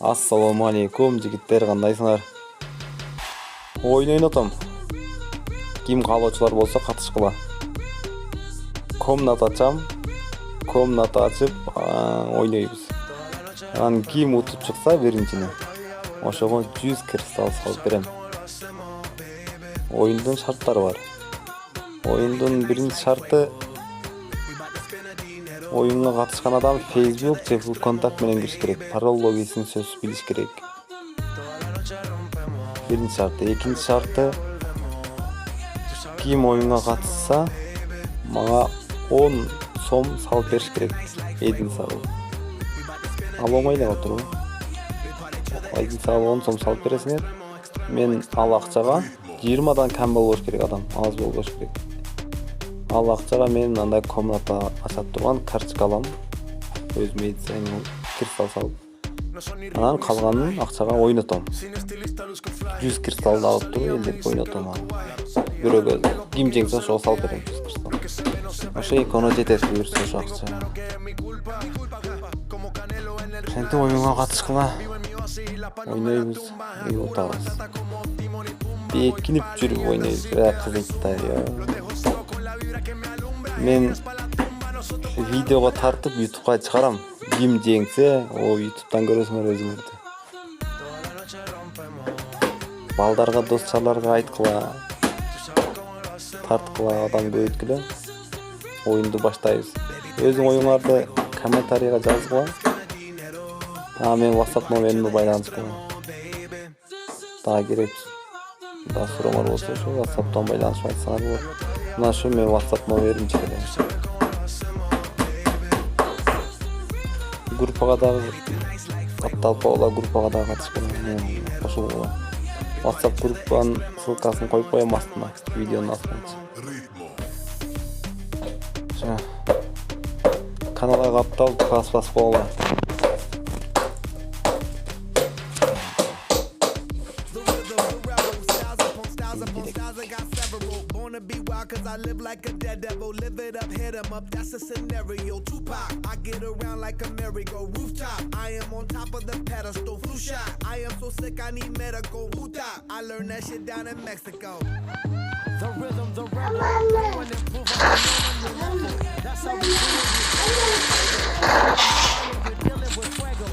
Assalamu alaikum жигиттер, кандайсыңар? Oyun oynatам. Ким каалоочулар болсо катышкыла. Комната ачам. Комната ачып, ойнойбуз. Анан ким утуп чыкса биринчини, ошого 100 кристалл салып берем. Oyundун шарттары бар. Oyundун биринчи шарты oyunga катышкан адам Facebook же контакт менен кириш керек. Пароль логин сөз билиш керек. Биринчи шарты. Экинчи шарты, ким oyunga катышса, мага 10 сом салып бериш керек. Эдин салып. Ал оңой эле отурбу. Эдин салып 10 сом салып бересиңер. Мен ал акчага 20дан кам болбош керек адам, аз болбош керек. Ал акчага мен андай комната ачат турган карточка алам. Өзүм эдисем кристалл салып. Анан калганын акчага ойнотом. 100 кристаллды алып туруп элдеп ойнотом аны. Бирөөгө ким жеңсе ошого салып берем 100 кристалл. Ошо эконо жетет буюрса ошо акча. Ошентип оюнга катышкыла. Ойнойбуз, утабыз. Бекинип жүрүп ойнойбуз. Кызыктай. Мен видеого тартып YouTube'га чыгарам. Ким жеңсе, о YouTube'дан көрөсүңөр өзүңөрдү. Балдарга, достчаларга айткыла. Тарткыла, адам көбөйткүлө. Оюнду баштайбыз. Өзүң оюңарды комментарийга жазгыла. Мен WhatsApp номеримди байланышкыла. Дагы керек. Да сурооңор болсо ошо WhatsApp'тан байланышып айтсаңар болот. Мына ошо мен WhatsApp номерим чыгарам. Группага дагы катталып калгыла, группага дагы катышкыла. Кошулгула. WhatsApp группанын ссылкасын коюп коем астына, видеонун астына. Каналга катталып, басып койгула. Cause I live like a dead devil, live it up, hit 'em up, that's a scenario. Tupac, I get around like a merry-go rooftop. I am on top of the pedestal, flu shot. I am so sick, I need medical. Huta, I learned that shit down in Mexico. The rhythm, the rebel, everyone improve on the level. That's how we do it. You're dealing with fuego.